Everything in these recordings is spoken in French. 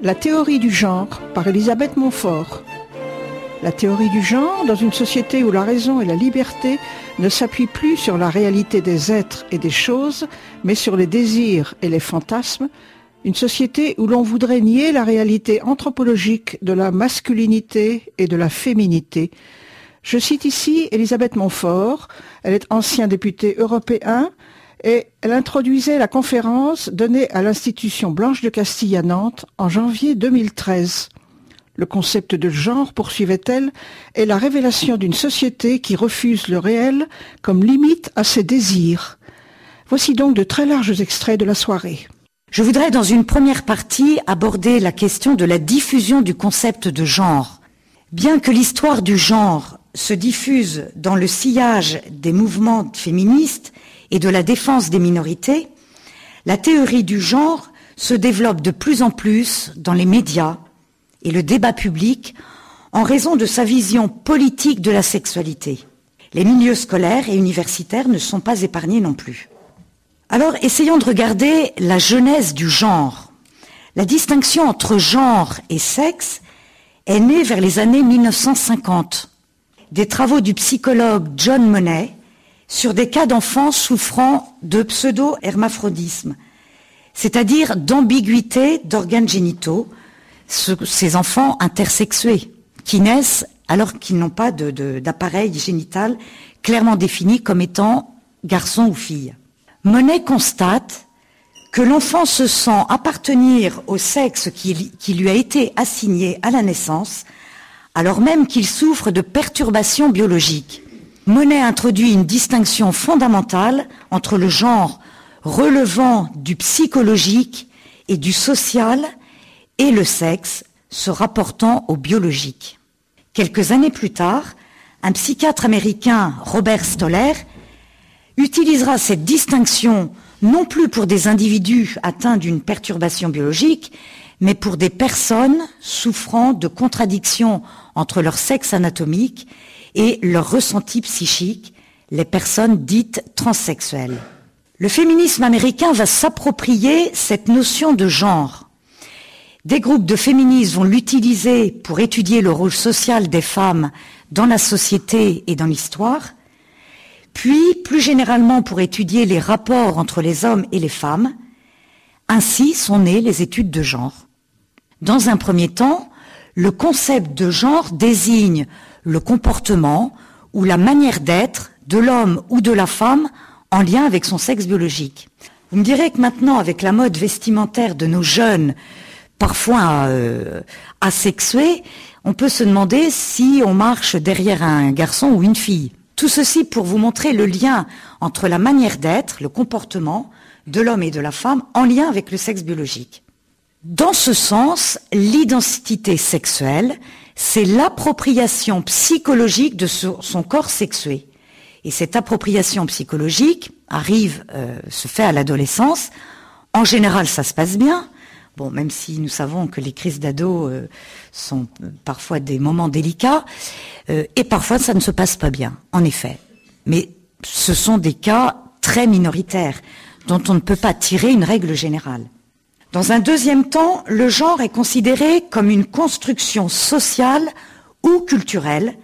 La théorie du genre par Elisabeth Montfort. La théorie du genre, dans une société où la raison et la liberté ne s'appuient plus sur la réalité des êtres et des choses, mais sur les désirs et les fantasmes, une société où l'on voudrait nier la réalité anthropologique de la masculinité et de la féminité. Je cite ici Elisabeth Montfort, elle est ancien député européen, et elle introduisait la conférence donnée à l'Institution Blanche de Castille à Nantes en janvier 2013. Le concept de genre, poursuivait-elle, est la révélation d'une société qui refuse le réel comme limite à ses désirs. Voici donc de très larges extraits de la soirée. Je voudrais dans une première partie aborder la question de la diffusion du concept de genre. Bien que l'histoire du genre se diffuse dans le sillage des mouvements féministes et de la défense des minorités, la théorie du genre se développe de plus en plus dans les médias et le débat public en raison de sa vision politique de la sexualité. Les milieux scolaires et universitaires ne sont pas épargnés non plus. Alors, essayons de regarder la genèse du genre. La distinction entre genre et sexe est née vers les années 1950. Des travaux du psychologue John Money sur des cas d'enfants souffrant de pseudo-hermaphrodisme, c'est-à-dire d'ambiguïté d'organes génitaux, ces enfants intersexués, qui naissent alors qu'ils n'ont pas d'appareil génital clairement défini comme étant garçon ou fille. Money constate que l'enfant se sent appartenir au sexe qui lui a été assigné à la naissance, alors même qu'il souffre de perturbations biologiques. Money introduit une distinction fondamentale entre le genre relevant du psychologique et du social et le sexe se rapportant au biologique. Quelques années plus tard, un psychiatre américain, Robert Stoller, utilisera cette distinction non plus pour des individus atteints d'une perturbation biologique, mais pour des personnes souffrant de contradictions entre leur sexe anatomique et leur ressenti psychique, les personnes dites transsexuelles. Le féminisme américain va s'approprier cette notion de genre. Des groupes de féministes vont l'utiliser pour étudier le rôle social des femmes dans la société et dans l'histoire, puis plus généralement pour étudier les rapports entre les hommes et les femmes. Ainsi sont nées les études de genre. Dans un premier temps, le concept de genre désigne le comportement ou la manière d'être de l'homme ou de la femme en lien avec son sexe biologique. Vous me direz que maintenant, avec la mode vestimentaire de nos jeunes, parfois asexués, on peut se demander si on marche derrière un garçon ou une fille. Tout ceci pour vous montrer le lien entre la manière d'être, le comportement de l'homme et de la femme en lien avec le sexe biologique. Dans ce sens, l'identité sexuelle, c'est l'appropriation psychologique de son corps sexué. Et cette appropriation psychologique se fait à l'adolescence. En général, ça se passe bien. Bon, même si nous savons que les crises d'ado sont parfois des moments délicats, et parfois ça ne se passe pas bien, en effet. Mais ce sont des cas très minoritaires, dont on ne peut pas tirer une règle générale. Dans un deuxième temps, le genre est considéré comme une construction sociale ou culturelle.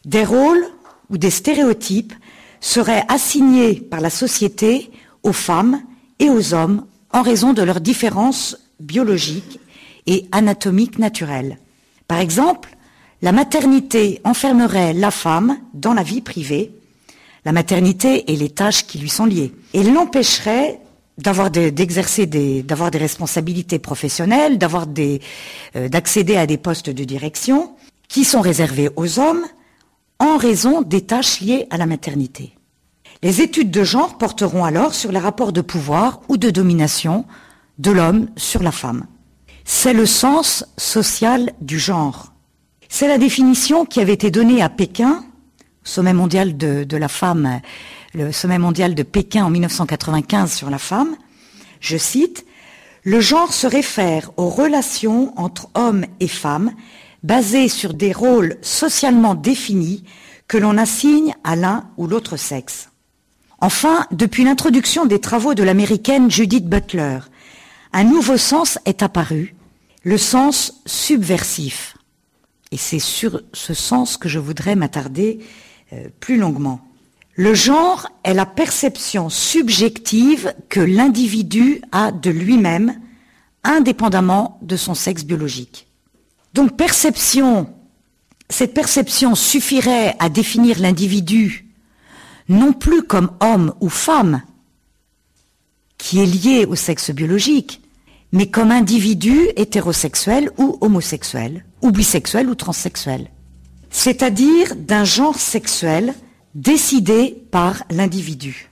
Des rôles ou des stéréotypes seraient assignés par la société aux femmes et aux hommes en raison de leurs différences biologiques et anatomiques naturelles. Par exemple, la maternité enfermerait la femme dans la vie privée, la maternité et les tâches qui lui sont liées, et l'empêcherait d'avoir des responsabilités professionnelles, d'accéder à des postes de direction qui sont réservés aux hommes en raison des tâches liées à la maternité. Les études de genre porteront alors sur les rapports de pouvoir ou de domination de l'homme sur la femme. C'est le sens social du genre. C'est la définition qui avait été donnée à Pékin, sommet mondial de la femme, le sommet mondial de Pékin en 1995 sur la femme. Je cite, « Le genre se réfère aux relations entre hommes et femmes basées sur des rôles socialement définis que l'on assigne à l'un ou l'autre sexe. » Enfin, depuis l'introduction des travaux de l'américaine Judith Butler, un nouveau sens est apparu, le sens subversif. Et c'est sur ce sens que je voudrais m'attarder plus longuement. Le genre est la perception subjective que l'individu a de lui-même, indépendamment de son sexe biologique. Donc cette perception suffirait à définir l'individu non plus comme homme ou femme, qui est lié au sexe biologique, mais comme individu hétérosexuel ou homosexuel, ou bisexuel ou transsexuel. C'est-à-dire d'un genre sexuel décidé par l'individu.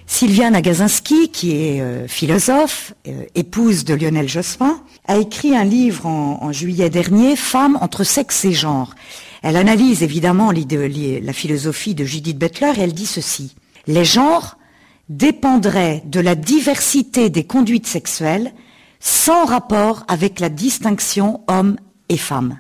Sylvia Nagasinski, qui est philosophe, épouse de Lionel Jospin, a écrit un livre en juillet dernier, Femmes entre sexe et genre. Elle analyse évidemment la philosophie de Judith Butler et elle dit ceci. Les genres dépendraient de la diversité des conduites sexuelles sans rapport avec la distinction homme et femme.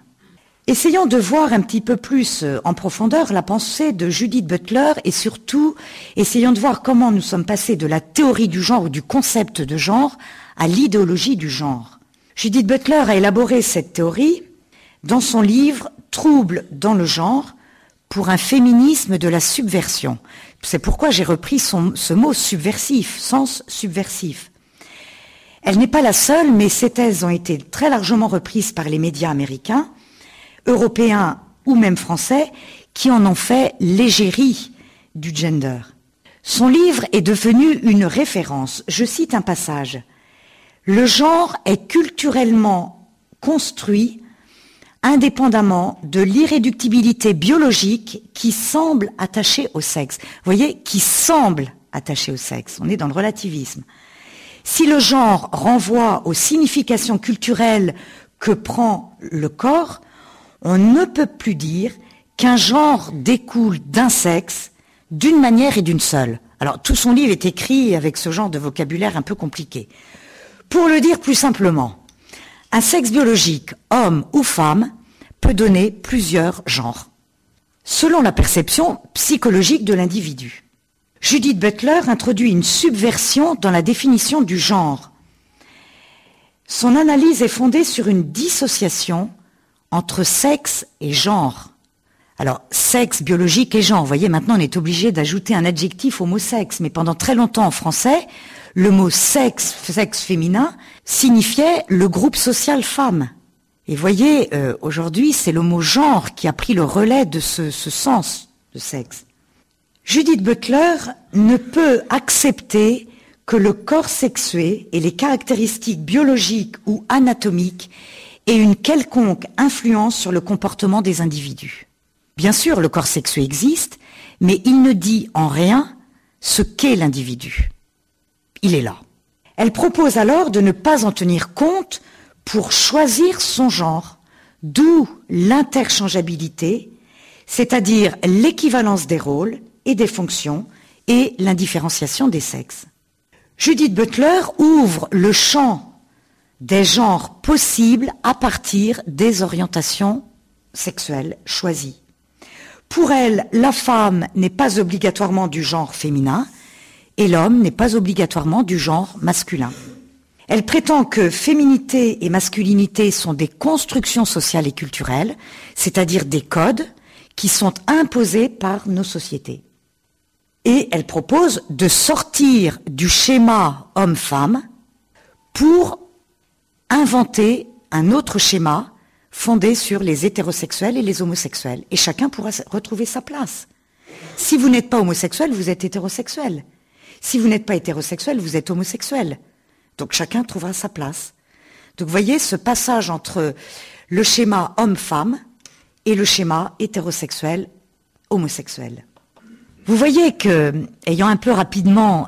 Essayons de voir un petit peu plus en profondeur la pensée de Judith Butler et surtout essayons de voir comment nous sommes passés de la théorie du genre ou du concept de genre à l'idéologie du genre. Judith Butler a élaboré cette théorie dans son livre « Troubles dans le genre » pour un féminisme de la subversion. C'est pourquoi j'ai repris ce mot subversif, sens subversif. Elle n'est pas la seule, mais ces thèses ont été très largement reprises par les médias américains, européens ou même français, qui en ont fait l'égérie du gender. Son livre est devenu une référence. Je cite un passage. « Le genre est culturellement construit indépendamment de l'irréductibilité biologique qui semble attachée au sexe. » Vous voyez, qui semble attachée au sexe. On est dans le relativisme. Si le genre renvoie aux significations culturelles que prend le corps, on ne peut plus dire qu'un genre découle d'un sexe, d'une manière et d'une seule. Alors, tout son livre est écrit avec ce genre de vocabulaire un peu compliqué. Pour le dire plus simplement, un sexe biologique, homme ou femme, peut donner plusieurs genres, selon la perception psychologique de l'individu. Judith Butler introduit une subversion dans la définition du genre. Son analyse est fondée sur une dissociation entre sexe et genre. Alors, sexe, biologique et genre. Vous voyez, maintenant on est obligé d'ajouter un adjectif au mot sexe, mais pendant très longtemps en français, le mot sexe, sexe féminin, signifiait le groupe social femme. Et voyez, aujourd'hui, c'est le mot genre qui a pris le relais de ce sens de sexe. Judith Butler ne peut accepter que le corps sexué et les caractéristiques biologiques ou anatomiques aient une quelconque influence sur le comportement des individus. Bien sûr, le corps sexué existe, mais il ne dit en rien ce qu'est l'individu. Il est là. Elle propose alors de ne pas en tenir compte pour choisir son genre, d'où l'interchangeabilité, c'est-à-dire l'équivalence des rôles et des fonctions et l'indifférenciation des sexes. Judith Butler ouvre le champ des genres possibles à partir des orientations sexuelles choisies. Pour elle, la femme n'est pas obligatoirement du genre féminin et l'homme n'est pas obligatoirement du genre masculin. Elle prétend que féminité et masculinité sont des constructions sociales et culturelles, c'est-à-dire des codes qui sont imposés par nos sociétés. Et elle propose de sortir du schéma homme-femme pour inventer un autre schéma fondé sur les hétérosexuels et les homosexuels. Et chacun pourra retrouver sa place. Si vous n'êtes pas homosexuel, vous êtes hétérosexuel. Si vous n'êtes pas hétérosexuel, vous êtes homosexuel. Donc chacun trouvera sa place. Donc vous voyez ce passage entre le schéma homme-femme et le schéma hétérosexuel-homosexuel. Vous voyez que, ayant un peu rapidement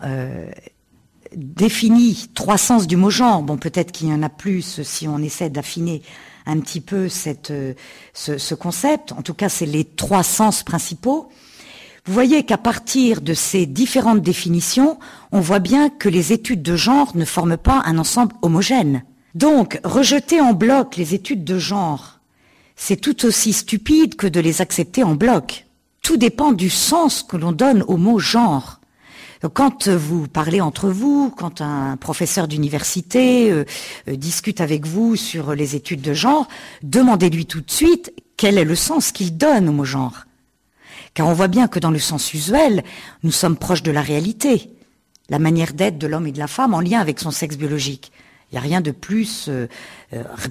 défini 3 sens du mot genre, bon peut-être qu'il y en a plus si on essaie d'affiner un petit peu ce concept, en tout cas c'est les 3 sens principaux, vous voyez qu'à partir de ces différentes définitions, on voit bien que les études de genre ne forment pas un ensemble homogène. Donc, rejeter en bloc les études de genre, c'est tout aussi stupide que de les accepter en bloc. Tout dépend du sens que l'on donne au mot genre. Donc, quand vous parlez entre vous, quand un professeur d'université discute avec vous sur les études de genre, demandez-lui tout de suite quel est le sens qu'il donne au mot genre. Car on voit bien que dans le sens usuel, nous sommes proches de la réalité, la manière d'être de l'homme et de la femme en lien avec son sexe biologique. Il n'y a rien de plus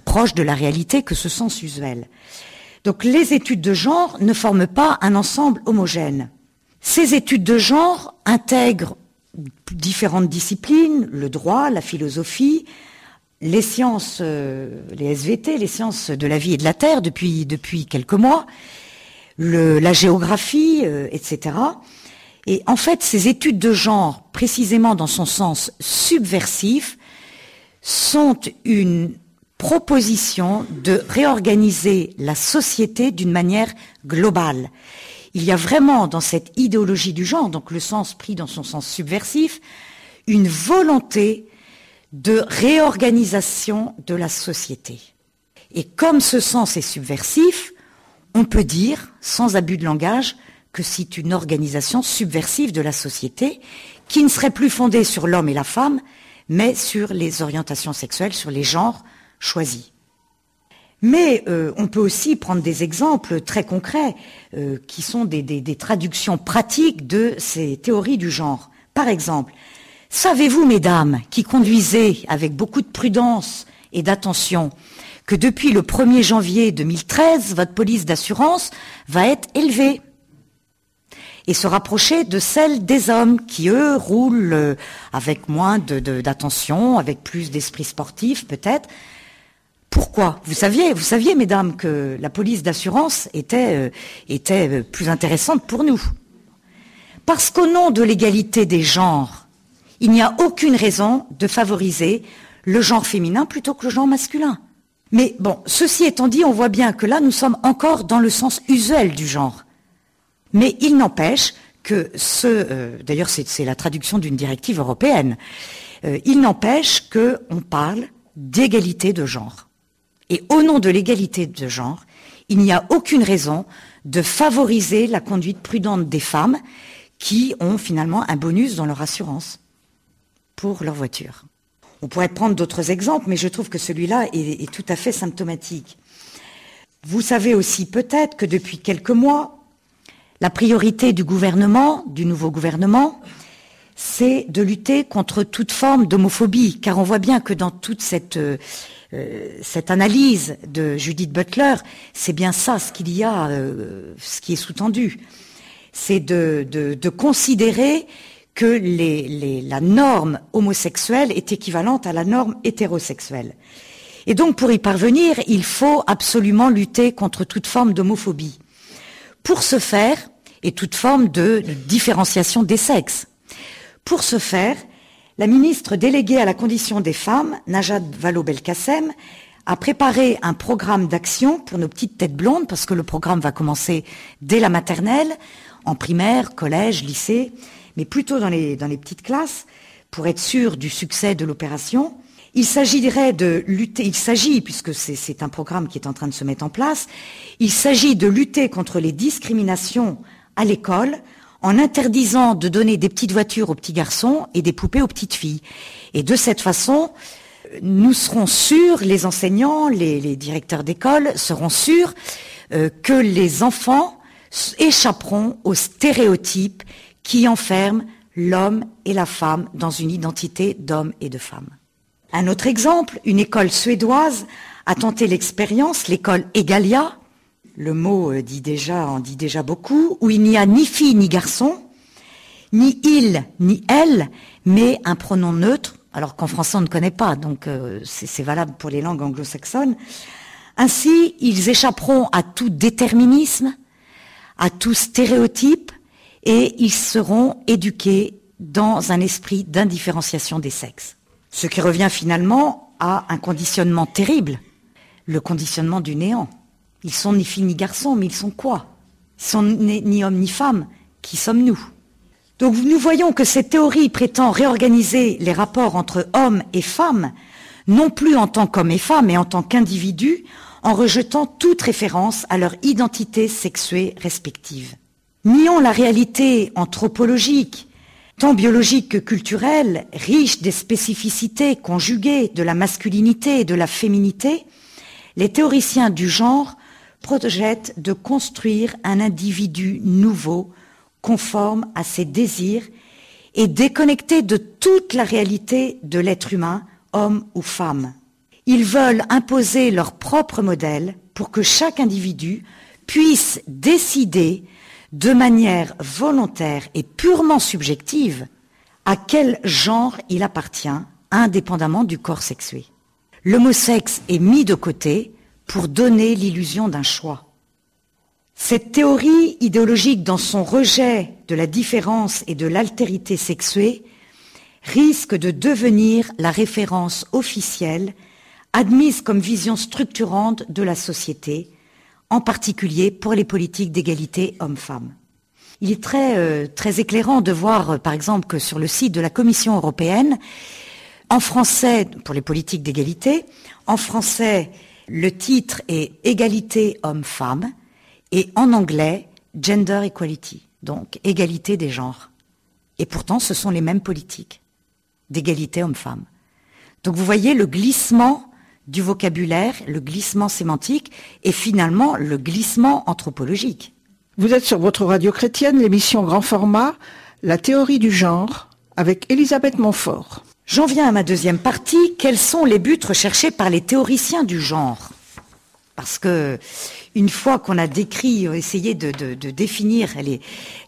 proche de la réalité que ce sens usuel. Donc les études de genre ne forment pas un ensemble homogène. Ces études de genre intègrent différentes disciplines, le droit, la philosophie, les sciences, les SVT, les sciences de la vie et de la terre depuis quelques mois, la géographie, etc. Et en fait, ces études de genre, précisément dans son sens subversif, sont une proposition de réorganiser la société d'une manière globale. Il y a vraiment dans cette idéologie du genre, donc le sens pris dans son sens subversif, une volonté de réorganisation de la société. Et comme ce sens est subversif, on peut dire, sans abus de langage, que c'est une organisation subversive de la société qui ne serait plus fondée sur l'homme et la femme, mais sur les orientations sexuelles, sur les genres choisis. Mais on peut aussi prendre des exemples très concrets qui sont des traductions pratiques de ces théories du genre. Par exemple, savez-vous, mesdames, qui conduisez avec beaucoup de prudence et d'attention, que depuis le 1er janvier 2013, votre police d'assurance va être élevée et se rapprocher de celle des hommes qui, eux, roulent avec moins d'attention, avec plus d'esprit sportif peut-être. Pourquoi ? Vous saviez, mesdames, que la police d'assurance était plus intéressante pour nous. Parce qu'au nom de l'égalité des genres, il n'y a aucune raison de favoriser le genre féminin plutôt que le genre masculin. Mais bon, ceci étant dit, on voit bien que là, nous sommes encore dans le sens usuel du genre. Mais il n'empêche que d'ailleurs c'est la traduction d'une directive européenne, il n'empêche qu'on parle d'égalité de genre. Et au nom de l'égalité de genre, il n'y a aucune raison de favoriser la conduite prudente des femmes qui ont finalement un bonus dans leur assurance pour leur voiture. On pourrait prendre d'autres exemples, mais je trouve que celui-là est tout à fait symptomatique. Vous savez aussi peut-être que depuis quelques mois, la priorité du gouvernement, du nouveau gouvernement, c'est de lutter contre toute forme d'homophobie, car on voit bien que dans toute cette analyse de Judith Butler, c'est bien ça ce qu'il y a, ce qui est sous-tendu. C'est de considérer que la norme homosexuelle est équivalente à la norme hétérosexuelle. Et donc, pour y parvenir, il faut absolument lutter contre toute forme d'homophobie. Pour ce faire, et toute forme de différenciation des sexes. Pour ce faire, la ministre déléguée à la condition des femmes, Najat Vallaud-Belkacem, a préparé un programme d'action pour nos petites têtes blondes, parce que le programme va commencer dès la maternelle, en primaire, collège, lycée, mais plutôt dans les petites classes, pour être sûr du succès de l'opération. Il s'agirait de lutter, puisque c'est un programme qui est en train de se mettre en place, il s'agit de lutter contre les discriminations à l'école en interdisant de donner des petites voitures aux petits garçons et des poupées aux petites filles. Et de cette façon, nous serons sûrs, les enseignants, les directeurs d'école seront sûrs que les enfants échapperont aux stéréotypes qui enferment l'homme et la femme dans une identité d'homme et de femme. Un autre exemple, une école suédoise a tenté l'expérience, l'école Egalia, le mot en dit déjà beaucoup, où il n'y a ni fille ni garçon, ni il ni elle, mais un pronom neutre, alors qu'en français on ne connaît pas, donc c'est valable pour les langues anglo-saxonnes. Ainsi, ils échapperont à tout déterminisme, à tout stéréotype, et ils seront éduqués dans un esprit d'indifférenciation des sexes. Ce qui revient finalement à un conditionnement terrible, le conditionnement du néant. Ils sont ni filles ni garçons, mais ils sont quoi ? Ils sont ni hommes ni femmes. Qui sommes-nous ? Donc nous voyons que cette théorie prétend réorganiser les rapports entre hommes et femmes, non plus en tant qu'hommes et femmes, mais en tant qu'individus, en rejetant toute référence à leur identité sexuée respective. Niant la réalité anthropologique, tant biologiques que culturelles, riches des spécificités conjuguées de la masculinité et de la féminité, les théoriciens du genre projettent de construire un individu nouveau, conforme à ses désirs et déconnecté de toute la réalité de l'être humain, homme ou femme. Ils veulent imposer leur propre modèle pour que chaque individu puisse décider de manière volontaire et purement subjective à quel genre il appartient, indépendamment du corps sexué. L'homosexe est mis de côté pour donner l'illusion d'un choix. Cette théorie idéologique, dans son rejet de la différence et de l'altérité sexuée, risque de devenir la référence officielle admise comme vision structurante de la société, en particulier pour les politiques d'égalité hommes-femmes. Il est très éclairant de voir, par exemple, que sur le site de la Commission européenne, en français, pour les politiques d'égalité, en français, le titre est « Égalité hommes-femmes » et en anglais, « Gender Equality », donc « Égalité des genres ». Et pourtant, ce sont les mêmes politiques d'égalité hommes-femmes. Donc vous voyez le glissement du vocabulaire, le glissement sémantique et finalement le glissement anthropologique. Vous êtes sur votre radio chrétienne, l'émission Grand Format, la théorie du genre, avec Elisabeth Montfort. J'en viens à ma deuxième partie. Quels sont les buts recherchés par les théoriciens du genre ? Parce que une fois qu'on a essayé de définir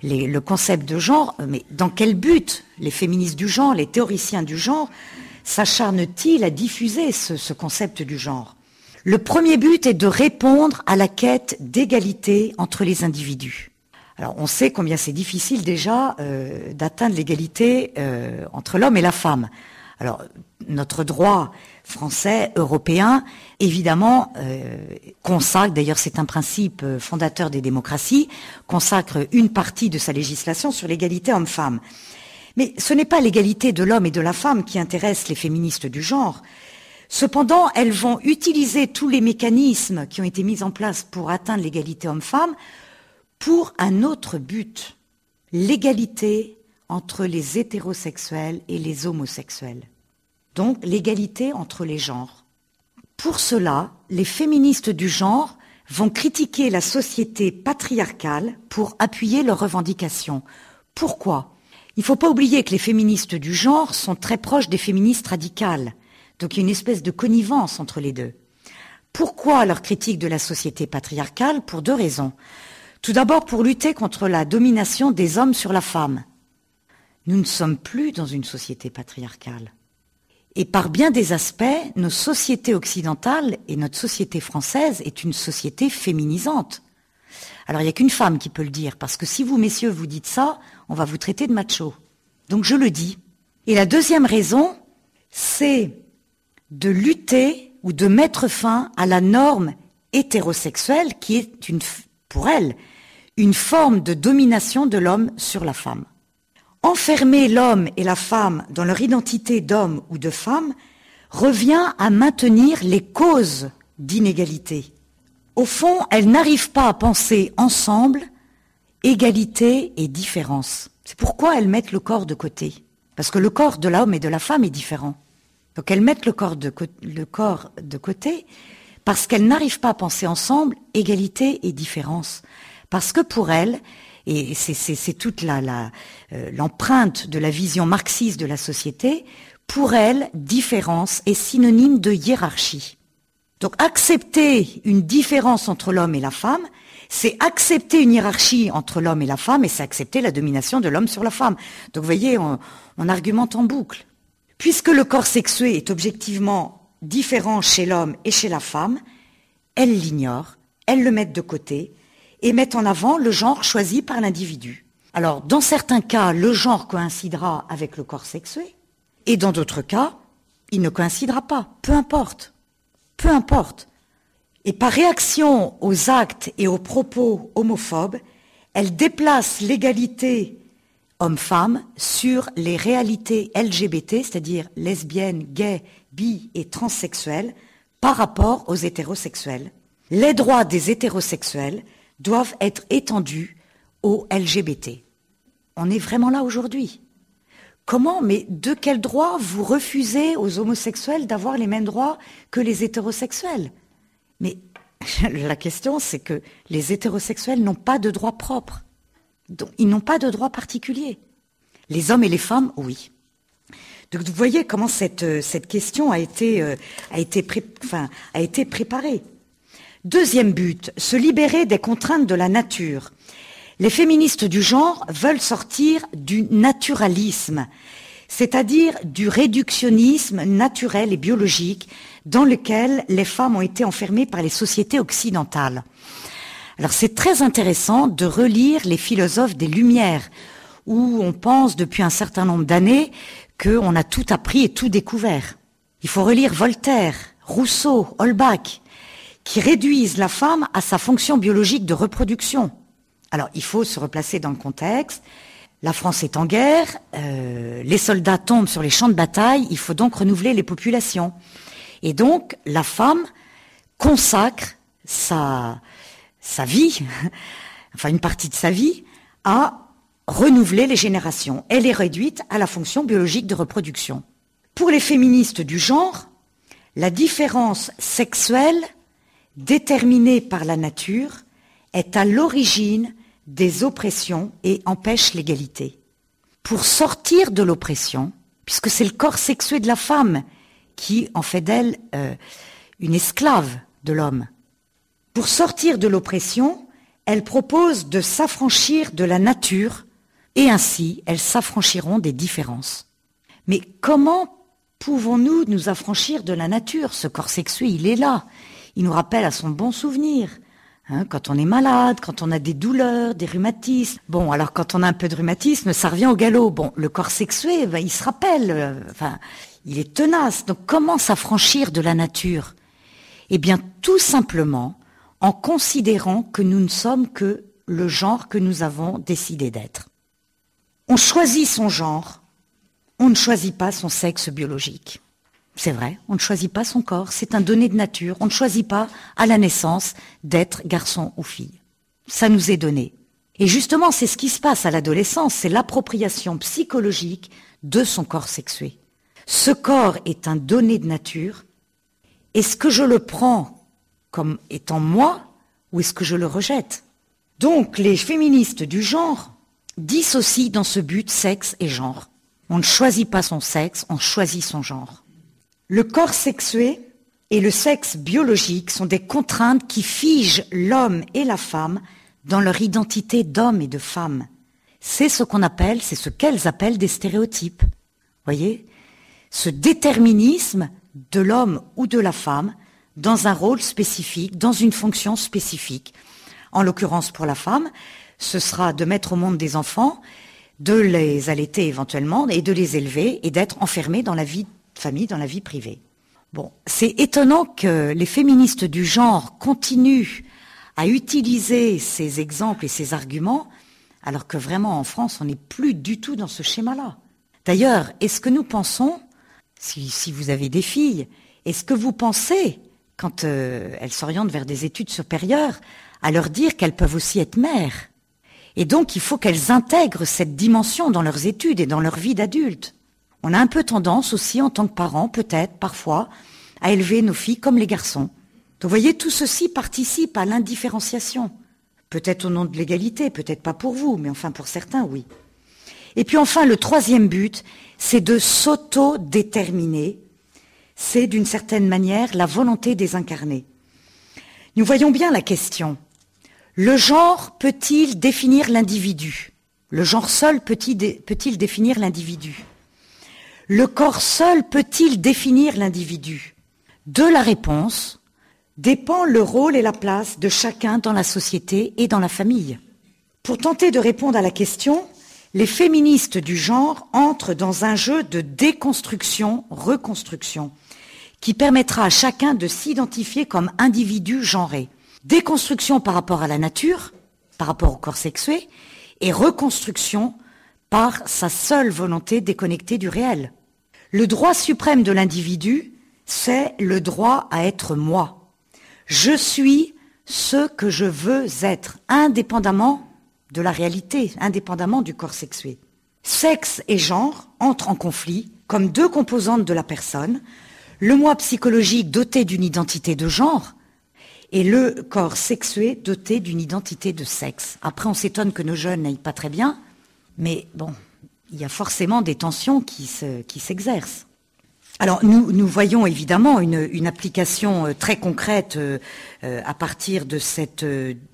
le concept de genre, mais dans quel but les féministes du genre, les théoriciens du genre, s'acharne-t-il à diffuser ce concept du genre ? Le premier but est de répondre à la quête d'égalité entre les individus. Alors on sait combien c'est difficile déjà d'atteindre l'égalité entre l'homme et la femme. Alors notre droit français, européen, évidemment consacre, d'ailleurs c'est un principe fondateur des démocraties, consacre une partie de sa législation sur l'égalité homme-femme. Mais ce n'est pas l'égalité de l'homme et de la femme qui intéresse les féministes du genre. Cependant, elles vont utiliser tous les mécanismes qui ont été mis en place pour atteindre l'égalité homme-femme pour un autre but, l'égalité entre les hétérosexuels et les homosexuels. Donc l'égalité entre les genres. Pour cela, les féministes du genre vont critiquer la société patriarcale pour appuyer leurs revendications. Pourquoi ? Il ne faut pas oublier que les féministes du genre sont très proches des féministes radicales. Donc il y a une espèce de connivence entre les deux. Pourquoi leur critique de la société patriarcale ? Pour deux raisons. Tout d'abord pour lutter contre la domination des hommes sur la femme. Nous ne sommes plus dans une société patriarcale. Et par bien des aspects, nos sociétés occidentales et notre société française est une société féminisante. Alors il n'y a qu'une femme qui peut le dire, parce que si vous, messieurs, vous dites ça, on va vous traiter de macho. Donc je le dis. Et la deuxième raison, c'est de lutter ou de mettre fin à la norme hétérosexuelle qui est, pour elle, une forme de domination de l'homme sur la femme. Enfermer l'homme et la femme dans leur identité d'homme ou de femme revient à maintenir les causes d'inégalité. Au fond, elles n'arrivent pas à penser ensemble égalité et différence. C'est pourquoi elles mettent le corps de côté. Parce que le corps de l'homme et de la femme est différent. Donc elles mettent le corps de côté parce qu'elles n'arrivent pas à penser ensemble égalité et différence. Parce que pour elles, et c'est toute l'empreinte de la vision marxiste de la société, pour elles, différence est synonyme de hiérarchie. Donc accepter une différence entre l'homme et la femme, c'est accepter une hiérarchie entre l'homme et la femme, et c'est accepter la domination de l'homme sur la femme. Donc vous voyez, on argumente en boucle. Puisque le corps sexué est objectivement différent chez l'homme et chez la femme, elles l'ignorent, elles le mettent de côté, et mettent en avant le genre choisi par l'individu. Alors, dans certains cas, le genre coïncidera avec le corps sexué, et dans d'autres cas, il ne coïncidera pas, peu importe. Peu importe. Et par réaction aux actes et aux propos homophobes, elle déplace l'égalité homme-femme sur les réalités LGBT, c'est-à-dire lesbiennes, gays, bi et transsexuels, par rapport aux hétérosexuels. Les droits des hétérosexuels doivent être étendus aux LGBT. On est vraiment là aujourd'hui. comment, mais de quel droit vous refusez aux homosexuels d'avoir les mêmes droits que les hétérosexuels? Mais la question, c'est que les hétérosexuels n'ont pas de droit propre. Donc, ils n'ont pas de droit particulier. Les hommes et les femmes, oui. Donc, vous voyez comment cette question a été préparée. Deuxième but, se libérer des contraintes de la nature. Les féministes du genre veulent sortir du naturalisme, c'est-à-dire du réductionnisme naturel et biologique dans lequel les femmes ont été enfermées par les sociétés occidentales. Alors c'est très intéressant de relire les philosophes des Lumières, où on pense depuis un certain nombre d'années qu'on a tout appris et tout découvert. Il faut relire Voltaire, Rousseau, Holbach, qui réduisent la femme à sa fonction biologique de reproduction. Alors, il faut se replacer dans le contexte. La France est en guerre, les soldats tombent sur les champs de bataille, il faut donc renouveler les populations. Et donc, la femme consacre sa vie, enfin une partie de sa vie, à renouveler les générations. Elle est réduite à la fonction biologique de reproduction. Pour les féministes du genre, la différence sexuelle déterminée par la nature est à l'origine des oppressions et empêche l'égalité. Pour sortir de l'oppression, puisque c'est le corps sexué de la femme qui en fait d'elle une esclave de l'homme, pour sortir de l'oppression, elle propose de s'affranchir de la nature et ainsi elles s'affranchiront des différences. Mais comment pouvons-nous nous affranchir de la nature? Ce corps sexué, il est là. Il nous rappelle à son bon souvenir. Quand on est malade, quand on a des douleurs, des rhumatismes. Bon, alors quand on a un peu de rhumatisme, ça revient au galop. Bon, le corps sexué, il se rappelle, il est tenace. Donc comment s'affranchir de la nature? Eh bien, tout simplement en considérant que nous ne sommes que le genre que nous avons décidé d'être. On choisit son genre, on ne choisit pas son sexe biologique. C'est vrai, on ne choisit pas son corps, c'est un donné de nature. On ne choisit pas à la naissance d'être garçon ou fille. Ça nous est donné. Et justement, c'est ce qui se passe à l'adolescence, c'est l'appropriation psychologique de son corps sexué. Ce corps est un donné de nature. Est-ce que je le prends comme étant moi ou est-ce que je le rejette? Donc, les féministes du genre dissocient dans ce but sexe et genre. On ne choisit pas son sexe, on choisit son genre. Le corps sexué et le sexe biologique sont des contraintes qui figent l'homme et la femme dans leur identité d'homme et de femme. C'est ce qu'elles appellent des stéréotypes. Voyez? Ce déterminisme de l'homme ou de la femme dans un rôle spécifique, dans une fonction spécifique. En l'occurrence pour la femme, ce sera de mettre au monde des enfants, de les allaiter éventuellement et de les élever et d'être enfermée dans la vie famille, dans la vie privée. Bon, c'est étonnant que les féministes du genre continuent à utiliser ces exemples et ces arguments, alors que vraiment en France, on n'est plus du tout dans ce schéma-là. D'ailleurs, est-ce que nous pensons, si vous avez des filles, est-ce que vous pensez, quand elles s'orientent vers des études supérieures, à leur dire qu'elles peuvent aussi être mères? Et donc, il faut qu'elles intègrent cette dimension dans leurs études et dans leur vie d'adulte. On a un peu tendance aussi, en tant que parents, peut-être, parfois, à élever nos filles comme les garçons. Donc, vous voyez, tout ceci participe à l'indifférenciation. Peut-être au nom de l'égalité, peut-être pas pour vous, mais enfin pour certains, oui. Et puis enfin, le troisième but, c'est de s'auto-déterminer. C'est, d'une certaine manière, la volonté désincarnée. Nous voyons bien la question. Le genre peut-il définir l'individu? Le genre seul peut-il définir l'individu? Le corps seul peut-il définir l'individu? De la réponse dépend le rôle et la place de chacun dans la société et dans la famille. Pour tenter de répondre à la question, les féministes du genre entrent dans un jeu de déconstruction-reconstruction qui permettra à chacun de s'identifier comme individu genré. Déconstruction par rapport à la nature, par rapport au corps sexué, et reconstruction par sa seule volonté déconnectée du réel. Le droit suprême de l'individu, c'est le droit à être moi. Je suis ce que je veux être, indépendamment de la réalité, indépendamment du corps sexué. Sexe et genre entrent en conflit comme deux composantes de la personne, le moi psychologique doté d'une identité de genre et le corps sexué doté d'une identité de sexe. Après, on s'étonne que nos jeunes n'aillent pas très bien, mais bon, il y a forcément des tensions qui s'exercent. Alors, nous voyons évidemment une application très concrète à partir de cette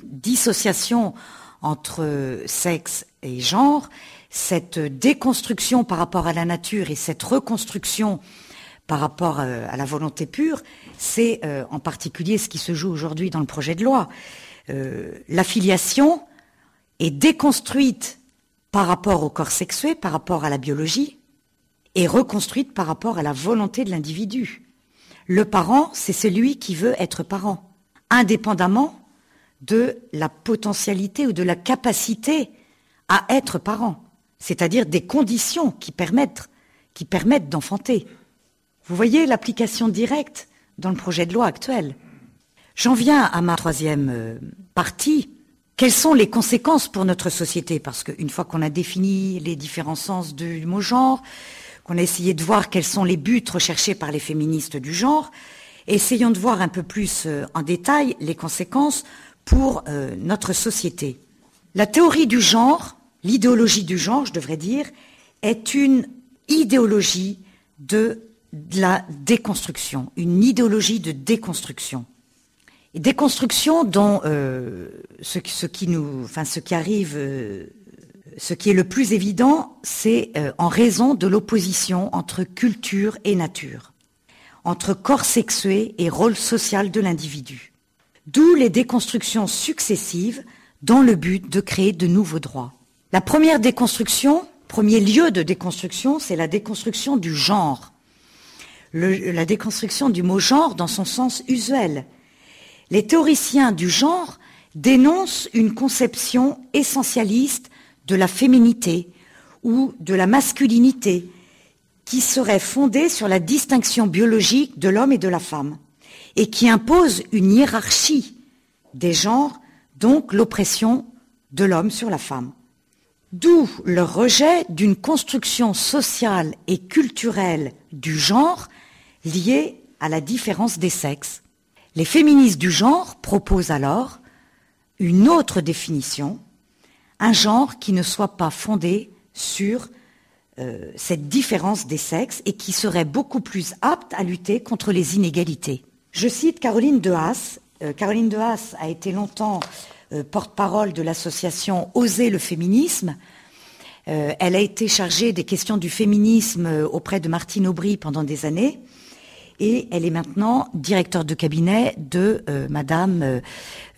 dissociation entre sexe et genre, cette déconstruction par rapport à la nature et cette reconstruction par rapport à la volonté pure, c'est en particulier ce qui se joue aujourd'hui dans le projet de loi. L'affiliation est déconstruite par rapport au corps sexué, par rapport à la biologie, et reconstruite par rapport à la volonté de l'individu. Le parent, c'est celui qui veut être parent, indépendamment de la potentialité ou de la capacité à être parent, c'est-à-dire des conditions qui permettent d'enfanter. Vous voyez l'application directe dans le projet de loi actuel. J'en viens à ma troisième partie. Quelles sont les conséquences pour notre société? Parce qu'une fois qu'on a défini les différents sens du mot genre, qu'on a essayé de voir quels sont les buts recherchés par les féministes du genre, essayons de voir un peu plus en détail les conséquences pour notre société. La théorie du genre, l'idéologie du genre, je devrais dire, est une idéologie de la déconstruction, une idéologie de déconstruction. Et déconstruction dont ce qui est le plus évident, c'est en raison de l'opposition entre culture et nature, entre corps sexué et rôle social de l'individu. D'où les déconstructions successives dans le but de créer de nouveaux droits. La première déconstruction, premier lieu de déconstruction, c'est la déconstruction du genre. La déconstruction du mot genre dans son sens usuel. Les théoriciens du genre dénoncent une conception essentialiste de la féminité ou de la masculinité qui serait fondée sur la distinction biologique de l'homme et de la femme et qui impose une hiérarchie des genres, donc l'oppression de l'homme sur la femme. D'où le rejet d'une construction sociale et culturelle du genre liée à la différence des sexes. Les féministes du genre proposent alors une autre définition, un genre qui ne soit pas fondé sur cette différence des sexes et qui serait beaucoup plus apte à lutter contre les inégalités. Je cite Caroline de Haas. Caroline de Haas a été longtemps porte-parole de l'association Oser le féminisme. Elle a été chargée des questions du féminisme auprès de Martine Aubry pendant des années. Et elle est maintenant directeur de cabinet de Madame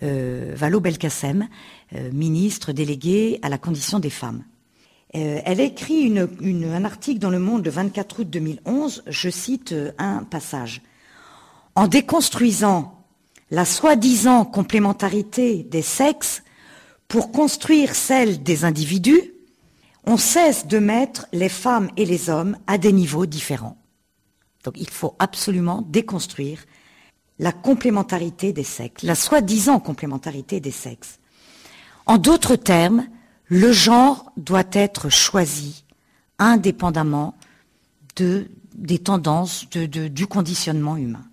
Vallaud-Belkacem, ministre déléguée à la condition des femmes. Elle a écrit un article dans Le Monde le 24 août 2011, je cite un passage. « En déconstruisant la soi-disant complémentarité des sexes pour construire celle des individus, on cesse de mettre les femmes et les hommes à des niveaux différents. » Donc il faut absolument déconstruire la complémentarité des sexes, la soi-disant complémentarité des sexes. En d'autres termes, le genre doit être choisi indépendamment des tendances du conditionnement humain.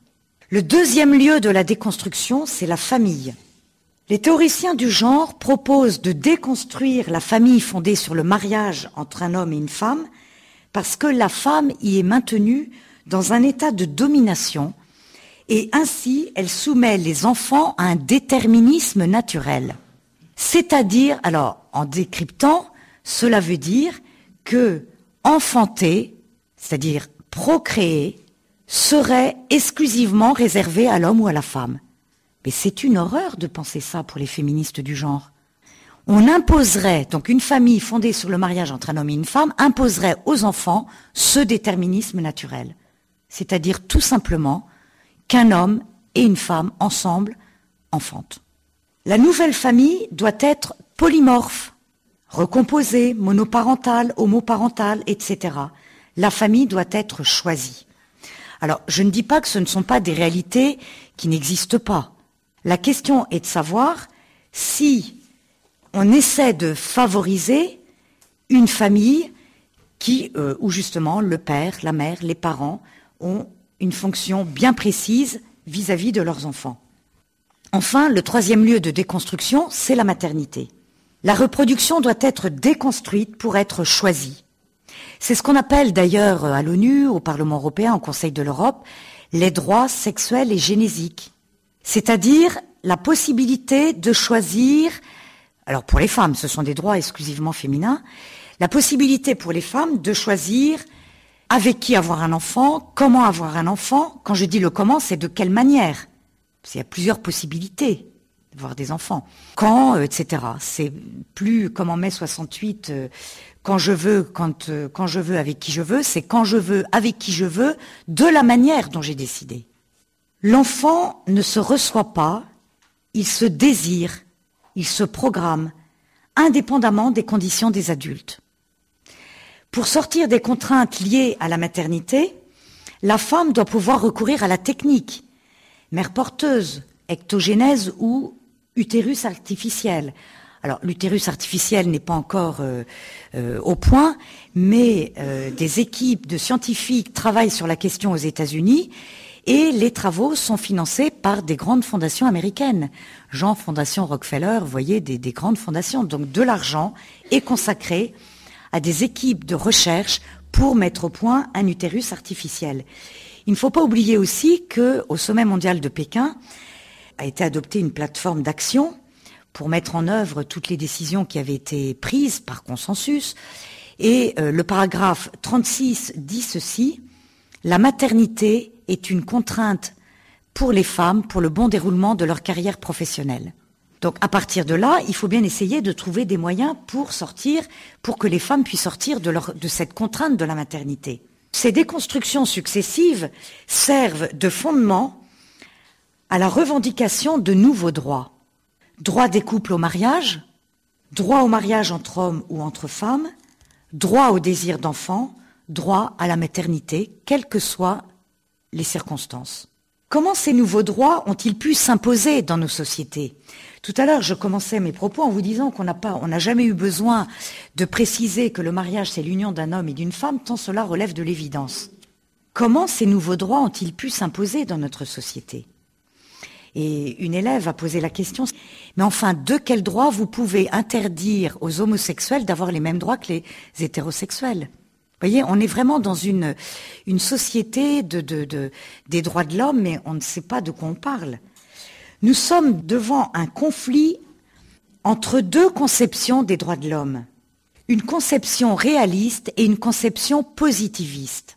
Le deuxième lieu de la déconstruction, c'est la famille. Les théoriciens du genre proposent de déconstruire la famille fondée sur le mariage entre un homme et une femme parce que la femme y est maintenue dans un état de domination et ainsi elle soumet les enfants à un déterminisme naturel. C'est-à-dire, alors en décryptant, cela veut dire que enfanter, c'est-à-dire procréer, serait exclusivement réservé à l'homme ou à la femme. Mais c'est une horreur de penser ça pour les féministes du genre. On imposerait, donc une famille fondée sur le mariage entre un homme et une femme, imposerait aux enfants ce déterminisme naturel. C'est-à-dire tout simplement qu'un homme et une femme ensemble enfantent. La nouvelle famille doit être polymorphe, recomposée, monoparentale, homoparentale, etc. La famille doit être choisie. Alors, je ne dis pas que ce ne sont pas des réalités qui n'existent pas. La question est de savoir si on essaie de favoriser une famille où justement le père, la mère, les parents ont une fonction bien précise vis-à-vis de leurs enfants. Enfin, le troisième lieu de déconstruction, c'est la maternité. La reproduction doit être déconstruite pour être choisie. C'est ce qu'on appelle d'ailleurs à l'ONU, au Parlement européen, au Conseil de l'Europe, les droits sexuels et génésiques. C'est-à-dire la possibilité de choisir, alors pour les femmes, ce sont des droits exclusivement féminins, la possibilité pour les femmes de choisir avec qui avoir un enfant, comment avoir un enfant. Quand je dis le comment, c'est de quelle manière. Parce qu'il y a plusieurs possibilités d'avoir des enfants. Quand, etc. C'est plus comme en mai 68, quand je veux, quand je veux, avec qui je veux, c'est quand je veux, avec qui je veux, de la manière dont j'ai décidé. L'enfant ne se reçoit pas, il se désire, il se programme, indépendamment des conditions des adultes. Pour sortir des contraintes liées à la maternité, la femme doit pouvoir recourir à la technique, mère porteuse, ectogénèse ou utérus artificiel. Alors l'utérus artificiel n'est pas encore au point, mais des équipes de scientifiques travaillent sur la question aux États-Unis et les travaux sont financés par des grandes fondations américaines. Genre Fondation Rockefeller, vous voyez, des grandes fondations. Donc de l'argent est consacré à des équipes de recherche pour mettre au point un utérus artificiel. Il ne faut pas oublier aussi qu'au sommet mondial de Pékin a été adoptée une plateforme d'action pour mettre en œuvre toutes les décisions qui avaient été prises par consensus. Et le paragraphe 36 dit ceci: la maternité est une contrainte pour les femmes pour le bon déroulement de leur carrière professionnelle. Donc à partir de là, il faut bien essayer de trouver des moyens pour que les femmes puissent sortir de cette contrainte de la maternité. Ces déconstructions successives servent de fondement à la revendication de nouveaux droits. Droit des couples au mariage, droit au mariage entre hommes ou entre femmes, droit au désir d'enfant, droit à la maternité, quelles que soient les circonstances. Comment ces nouveaux droits ont-ils pu s'imposer dans nos sociétés ? Tout à l'heure, je commençais mes propos en vous disant qu'on n'a jamais eu besoin de préciser que le mariage, c'est l'union d'un homme et d'une femme, tant cela relève de l'évidence. Comment ces nouveaux droits ont-ils pu s'imposer dans notre société ? Et une élève a posé la question, mais enfin, de quel droit vous pouvez interdire aux homosexuels d'avoir les mêmes droits que les hétérosexuels ? Vous voyez, on est vraiment dans une société des droits de l'homme, mais on ne sait pas de quoi on parle. Nous sommes devant un conflit entre deux conceptions des droits de l'homme. Une conception réaliste et une conception positiviste.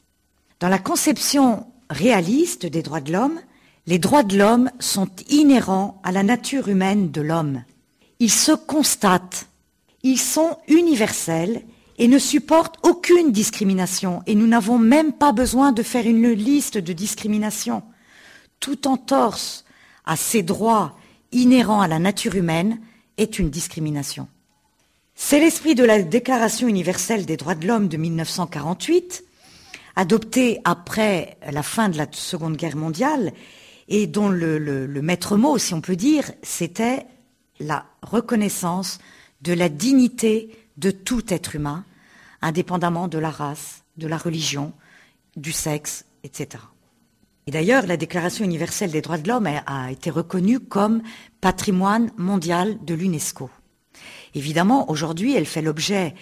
Dans la conception réaliste des droits de l'homme, les droits de l'homme sont inhérents à la nature humaine de l'homme. Ils se constatent, ils sont universels et ne supportent aucune discrimination. Et nous n'avons même pas besoin de faire une liste de discriminations. Toute entorse à ces droits inhérents à la nature humaine est une discrimination. C'est l'esprit de la Déclaration universelle des droits de l'homme de 1948, adoptée après la fin de la Seconde Guerre mondiale, et dont le maître mot, si on peut dire, c'était la reconnaissance de la dignité de tout être humain, indépendamment de la race, de la religion, du sexe, etc. Et d'ailleurs, la Déclaration universelle des droits de l'homme a été reconnue comme patrimoine mondial de l'UNESCO. Évidemment, aujourd'hui, elle fait l'objet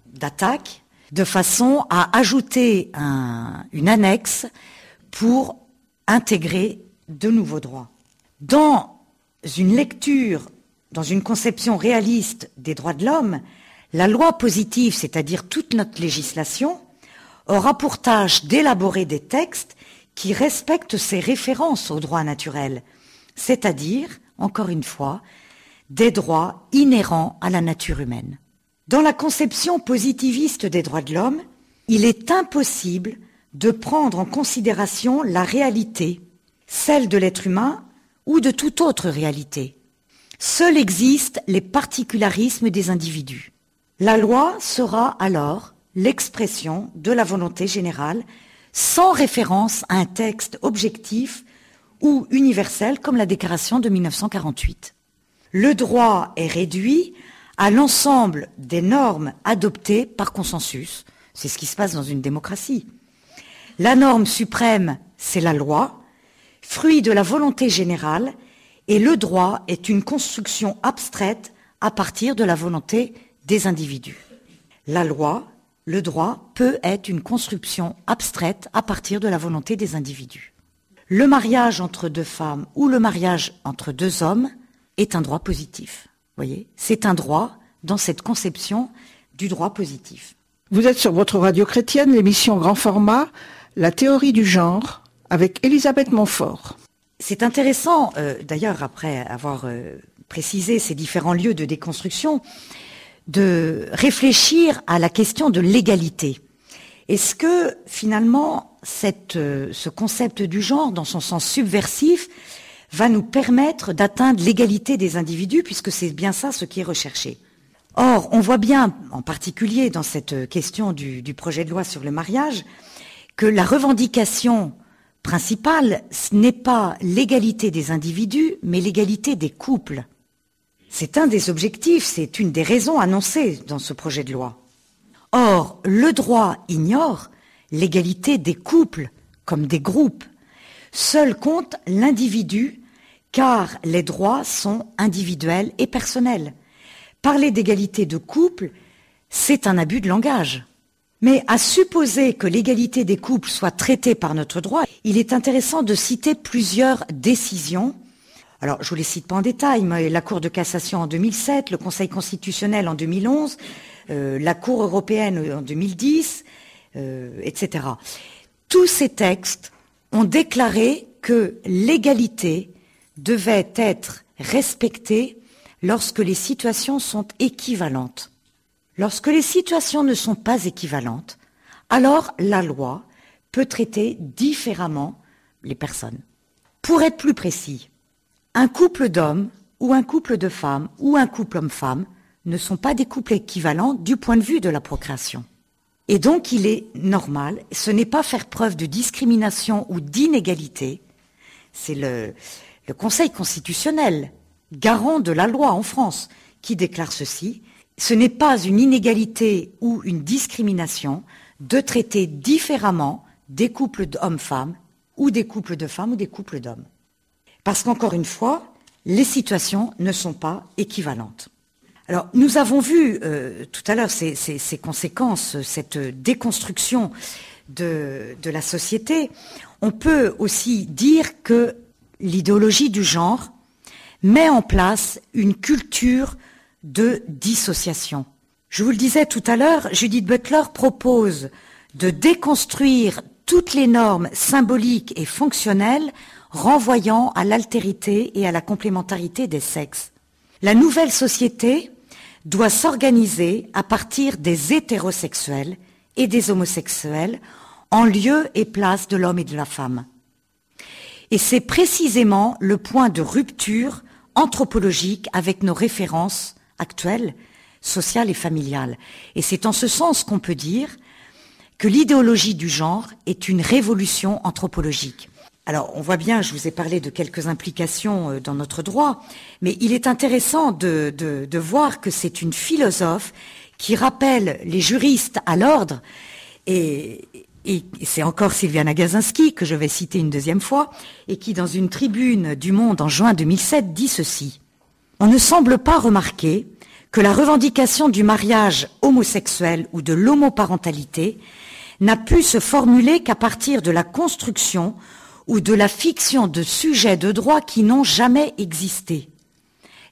d'attaques de façon à ajouter une annexe pour intégrer de nouveaux droits. Dans une lecture, dans une conception réaliste des droits de l'homme, la loi positive, c'est-à-dire toute notre législation, aura pour tâche d'élaborer des textes qui respectent ces références aux droits naturels, c'est-à-dire, encore une fois, des droits inhérents à la nature humaine. Dans la conception positiviste des droits de l'homme, il est impossible de prendre en considération la réalité, celle de l'être humain ou de toute autre réalité. Seuls existent les particularismes des individus. La loi sera alors l'expression de la volonté générale, sans référence à un texte objectif ou universel comme la Déclaration de 1948. Le droit est réduit à l'ensemble des normes adoptées par consensus C'est ce qui se passe dans une démocratie. La norme suprême, c'est la loi, fruit de la volonté générale, et le droit est une construction abstraite à partir de la volonté des individus. La loi, le droit, peut être une construction abstraite à partir de la volonté des individus. Le mariage entre deux femmes ou le mariage entre deux hommes est un droit positif. Voyez, c'est un droit dans cette conception du droit positif. Vous êtes sur votre radio chrétienne, l'émission Grand Format, la théorie du genre, avec Elisabeth Montfort. C'est intéressant, d'ailleurs, après avoir précisé ces différents lieux de déconstruction, de réfléchir à la question de l'égalité. Est-ce que, finalement, ce concept du genre, dans son sens subversif, va nous permettre d'atteindre l'égalité des individus, puisque c'est bien ça ce qui est recherché. Or, on voit bien, en particulier dans cette question du projet de loi sur le mariage, que la revendication principale, ce n'est pas l'égalité des individus, mais l'égalité des couples. C'est un des objectifs, c'est une des raisons annoncées dans ce projet de loi. Or, le droit ignore l'égalité des couples comme des groupes. Seul compte l'individu, car les droits sont individuels et personnels. Parler d'égalité de couple, c'est un abus de langage. Mais à supposer que l'égalité des couples soit traitée par notre droit, il est intéressant de citer plusieurs décisions. Alors, je ne vous les cite pas en détail, mais la Cour de cassation en 2007, le Conseil constitutionnel en 2011, la Cour européenne en 2010, etc. Tous ces textes ont déclaré que l'égalité devait être respectée lorsque les situations sont équivalentes. Lorsque les situations ne sont pas équivalentes, alors la loi peut traiter différemment les personnes. Pour être plus précis, un couple d'hommes ou un couple de femmes ou un couple homme-femme ne sont pas des couples équivalents du point de vue de la procréation. Et donc il est normal, ce n'est pas faire preuve de discrimination ou d'inégalité, c'est le Conseil constitutionnel, garant de la loi en France, qui déclare ceci. Ce n'est pas une inégalité ou une discrimination de traiter différemment des couples d'hommes-femmes ou des couples de femmes ou des couples d'hommes. Parce qu'encore une fois, les situations ne sont pas équivalentes. Alors, nous avons vu tout à l'heure ces conséquences, cette déconstruction de la société. On peut aussi dire que l'idéologie du genre met en place une culture de dissociation. Je vous le disais tout à l'heure, Judith Butler propose de déconstruire toutes les normes symboliques et fonctionnelles renvoyant à l'altérité et à la complémentarité des sexes. La nouvelle société doit s'organiser à partir des hétérosexuels et des homosexuels en lieu et place de l'homme et de la femme. Et c'est précisément le point de rupture anthropologique avec nos références actuelles, sociales et familiales. Et c'est en ce sens qu'on peut dire que l'idéologie du genre est une révolution anthropologique. Alors, on voit bien, je vous ai parlé de quelques implications dans notre droit, mais il est intéressant de voir que c'est une philosophe qui rappelle les juristes à l'ordre, et c'est encore Sylviana Gazinski, que je vais citer une deuxième fois, et qui, dans une tribune du Monde en juin 2007, dit ceci. « On ne semble pas remarquer que la revendication du mariage homosexuel ou de l'homoparentalité n'a pu se formuler qu'à partir de la construction ou de la fiction de sujets de droit qui n'ont jamais existé.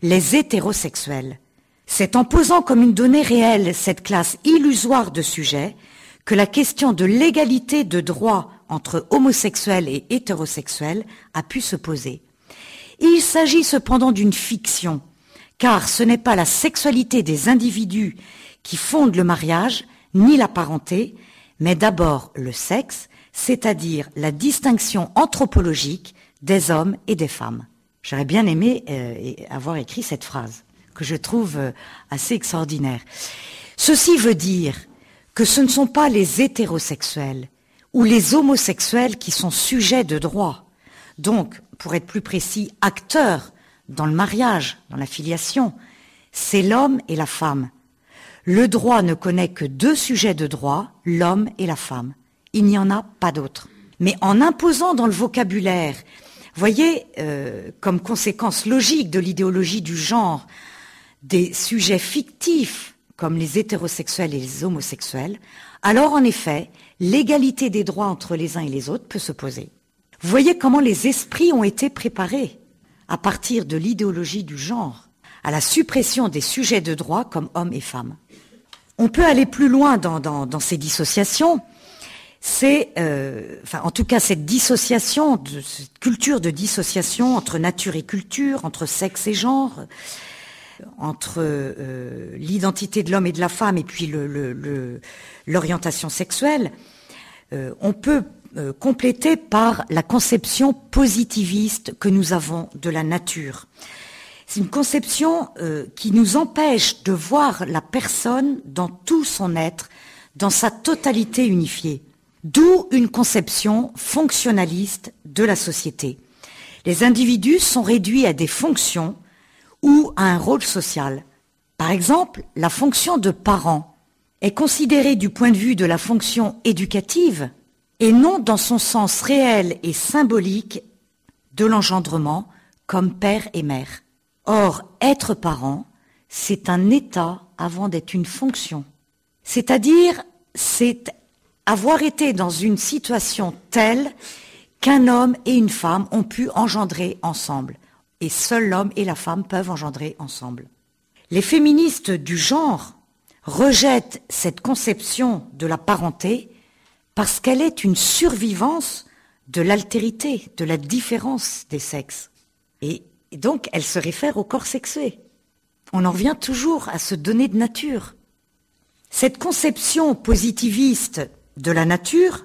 Les hétérosexuels. C'est en posant comme une donnée réelle cette classe illusoire de sujets que la question de l'égalité de droit entre homosexuels et hétérosexuels a pu se poser. Il s'agit cependant d'une fiction, car ce n'est pas la sexualité des individus qui fonde le mariage, ni la parenté, mais d'abord le sexe, c'est-à-dire la distinction anthropologique des hommes et des femmes. » J'aurais bien aimé avoir écrit cette phrase, que je trouve assez extraordinaire. Ceci veut dire que ce ne sont pas les hétérosexuels ou les homosexuels qui sont sujets de droit, donc, pour être plus précis, acteurs dans le mariage, dans la filiation, c'est l'homme et la femme. Le droit ne connaît que deux sujets de droit, l'homme et la femme. Il n'y en a pas d'autres. Mais en imposant dans le vocabulaire, voyez, comme conséquence logique de l'idéologie du genre, des sujets fictifs comme les hétérosexuels et les homosexuels, alors en effet, l'égalité des droits entre les uns et les autres peut se poser. Vous voyez comment les esprits ont été préparés à partir de l'idéologie du genre, à la suppression des sujets de droit comme hommes et femmes. On peut aller plus loin dans ces dissociations. C'est, en tout cas, cette dissociation, cette culture de dissociation entre nature et culture, entre sexe et genre, entre l'identité de l'homme et de la femme et puis l'orientation sexuelle, on peut compléter par la conception positiviste que nous avons de la nature. C'est une conception qui nous empêche de voir la personne dans tout son être, dans sa totalité unifiée. D'où une conception fonctionnaliste de la société. Les individus sont réduits à des fonctions ou à un rôle social. Par exemple, la fonction de parent est considérée du point de vue de la fonction éducative et non dans son sens réel et symbolique de l'engendrement comme père et mère. Or, être parent, c'est un état avant d'être une fonction. C'est-à-dire, c'est avoir été dans une situation telle qu'un homme et une femme ont pu engendrer ensemble. Et seul l'homme et la femme peuvent engendrer ensemble. Les féministes du genre rejettent cette conception de la parenté parce qu'elle est une survivance de l'altérité, de la différence des sexes. Et donc, elle se réfère au corps sexué. On en revient toujours à se donner de nature. Cette conception positiviste de la nature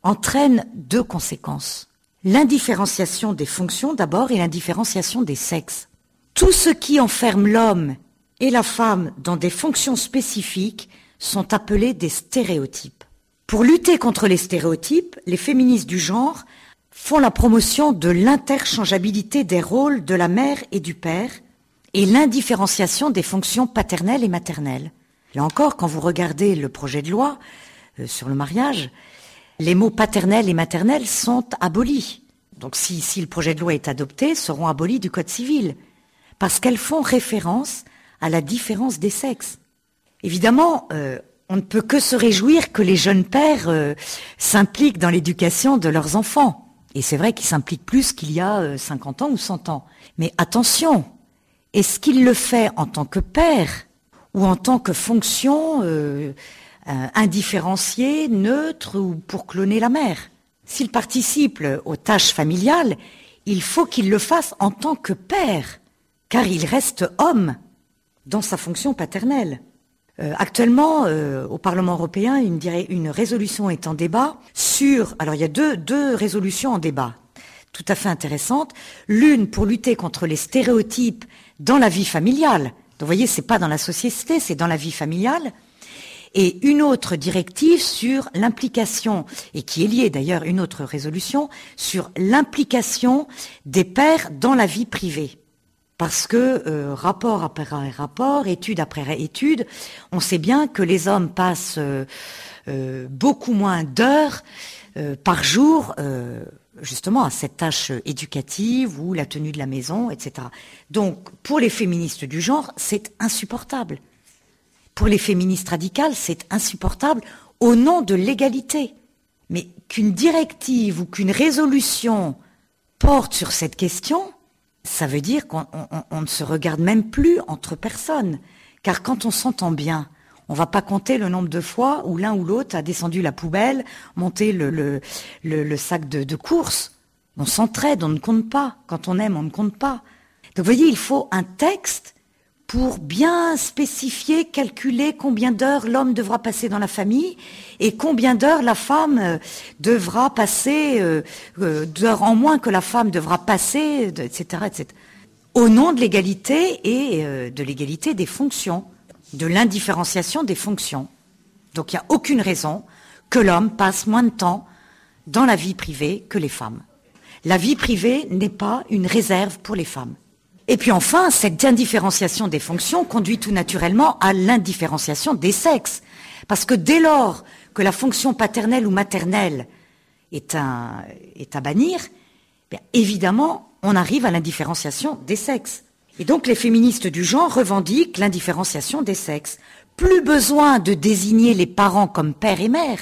entraîne deux conséquences. L'indifférenciation des fonctions d'abord et l'indifférenciation des sexes. Tout ce qui enferme l'homme et la femme dans des fonctions spécifiques sont appelés des stéréotypes. Pour lutter contre les stéréotypes, les féministes du genre font la promotion de l'interchangeabilité des rôles de la mère et du père et l'indifférenciation des fonctions paternelles et maternelles. Là encore, quand vous regardez le projet de loi sur le mariage, les mots paternel et maternel sont abolis. Donc si le projet de loi est adopté, seront abolis du Code civil, parce qu'elles font référence à la différence des sexes. Évidemment, on ne peut que se réjouir que les jeunes pères s'impliquent dans l'éducation de leurs enfants. Et c'est vrai qu'ils s'impliquent plus qu'il y a 50 ans ou 100 ans. Mais attention, est-ce qu'il le fait en tant que père ou en tant que fonction indifférenciée, neutre ou pour cloner la mère? S'il participe aux tâches familiales, il faut qu'il le fasse en tant que père, car il reste homme dans sa fonction paternelle. Actuellement, au Parlement européen, une résolution est en débat sur... Alors, il y a deux résolutions en débat, tout à fait intéressantes. L'une pour lutter contre les stéréotypes dans la vie familiale. Donc, vous voyez, c'est pas dans la société, c'est dans la vie familiale. Et une autre directive sur l'implication, et qui est liée d'ailleurs, une autre résolution, sur l'implication des pères dans la vie privée. Parce que rapport après rapport, étude après étude, on sait bien que les hommes passent beaucoup moins d'heures par jour justement à cette tâche éducative ou la tenue de la maison, etc. Donc pour les féministes du genre, c'est insupportable. Pour les féministes radicales, c'est insupportable au nom de l'égalité. Mais qu'une directive ou qu'une résolution porte sur cette question, ça veut dire qu'on ne se regarde même plus entre personnes. Car quand on s'entend bien, on ne va pas compter le nombre de fois où l'un ou l'autre a descendu la poubelle, monté le sac de courses. On s'entraide, on ne compte pas. Quand on aime, on ne compte pas. Donc vous voyez, il faut un texte pour bien spécifier, calculer combien d'heures l'homme devra passer dans la famille et combien d'heures la femme devra passer, d'heures en moins que la femme devra passer, etc., etc. Au nom de l'égalité et de l'égalité des fonctions, de l'indifférenciation des fonctions. Donc il n'y a aucune raison que l'homme passe moins de temps dans la vie privée que les femmes. La vie privée n'est pas une réserve pour les femmes. Et puis enfin, cette indifférenciation des fonctions conduit tout naturellement à l'indifférenciation des sexes. Parce que dès lors que la fonction paternelle ou maternelle est à bannir, bien évidemment, on arrive à l'indifférenciation des sexes. Et donc les féministes du genre revendiquent l'indifférenciation des sexes. Plus besoin de désigner les parents comme père et mère.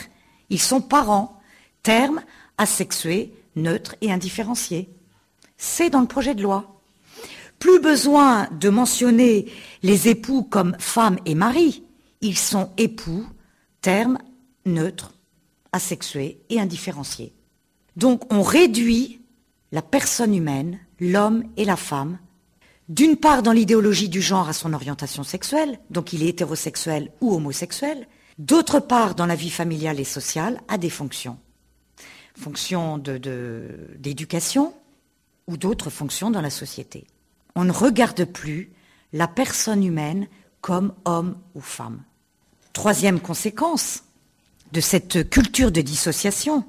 Ils sont parents, terme asexué, neutre et indifférencié. C'est dans le projet de loi. Plus besoin de mentionner les époux comme femme et mari. Ils sont époux, terme neutre, asexué et indifférencié. Donc on réduit la personne humaine, l'homme et la femme, d'une part dans l'idéologie du genre à son orientation sexuelle, donc il est hétérosexuel ou homosexuel, d'autre part dans la vie familiale et sociale à des fonctions. Fonctions d'éducation ou d'autres fonctions dans la société. On ne regarde plus la personne humaine comme homme ou femme. Troisième conséquence de cette culture de dissociation,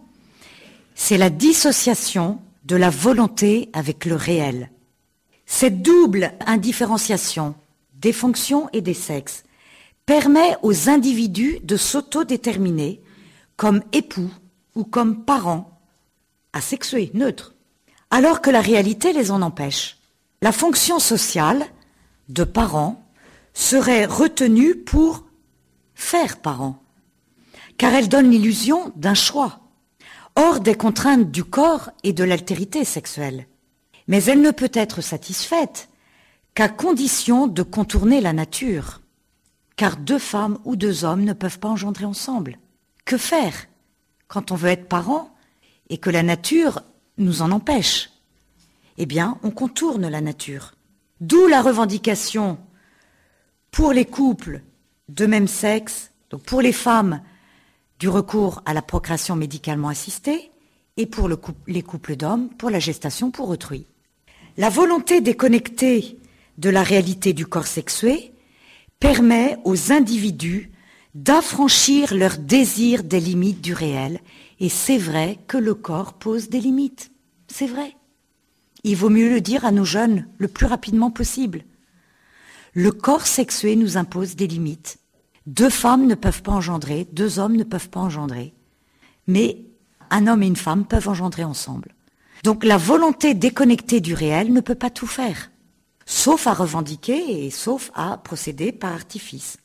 c'est la dissociation de la volonté avec le réel. Cette double indifférenciation des fonctions et des sexes permet aux individus de s'autodéterminer comme époux ou comme parents, asexués, neutres, alors que la réalité les en empêche. La fonction sociale de parent serait retenue pour faire parent, car elle donne l'illusion d'un choix, hors des contraintes du corps et de l'altérité sexuelle. Mais elle ne peut être satisfaite qu'à condition de contourner la nature, car deux femmes ou deux hommes ne peuvent pas engendrer ensemble. Que faire quand on veut être parent et que la nature nous en empêche? Eh bien, on contourne la nature. D'où la revendication pour les couples de même sexe, donc pour les femmes, du recours à la procréation médicalement assistée, et pour les couples d'hommes, pour la gestation pour autrui. La volonté déconnectée de la réalité du corps sexué permet aux individus d'affranchir leur désir des limites du réel. Et c'est vrai que le corps pose des limites. C'est vrai. Il vaut mieux le dire à nos jeunes le plus rapidement possible. Le corps sexué nous impose des limites. Deux femmes ne peuvent pas engendrer, deux hommes ne peuvent pas engendrer. Mais un homme et une femme peuvent engendrer ensemble. Donc la volonté déconnectée du réel ne peut pas tout faire, sauf à revendiquer et sauf à procéder par artifice.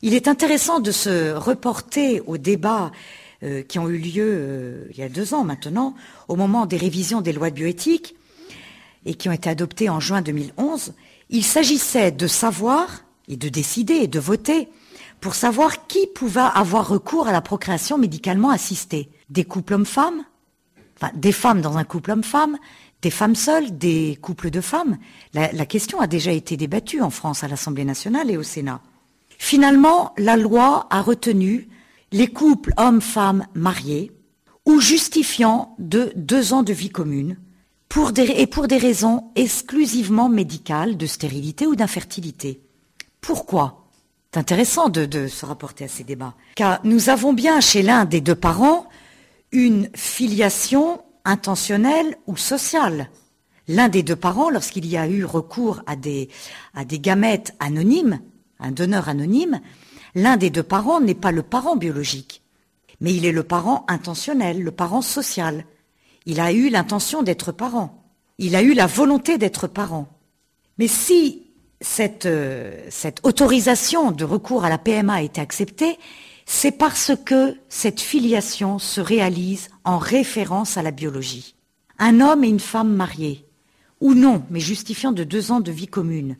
Il est intéressant de se reporter aux débats qui ont eu lieu il y a 2 ans maintenant, au moment des révisions des lois de bioéthique et qui ont été adoptées en juin 2011. Il s'agissait de savoir et de décider et de voter pour savoir qui pouvait avoir recours à la procréation médicalement assistée. Des couples hommes-femmes, enfin des femmes dans un couple homme-femme, des femmes seules, des couples de femmes. La question a déjà été débattue en France à l'Assemblée nationale et au Sénat. Finalement, la loi a retenu les couples hommes-femmes mariés ou justifiant de 2 ans de vie commune pour des raisons exclusivement médicales, de stérilité ou d'infertilité. Pourquoi ? C'est intéressant de se rapporter à ces débats. Car nous avons bien chez l'un des 2 parents une filiation intentionnelle ou sociale. L'un des 2 parents, lorsqu'il y a eu recours à des gamètes anonymes, un donneur anonyme, l'un des 2 parents n'est pas le parent biologique, mais il est le parent intentionnel, le parent social. Il a eu l'intention d'être parent. Il a eu la volonté d'être parent. Mais si cette autorisation de recours à la PMA a été acceptée, c'est parce que cette filiation se réalise en référence à la biologie. Un homme et une femme mariés, ou non, mais justifiant de 2 ans de vie commune,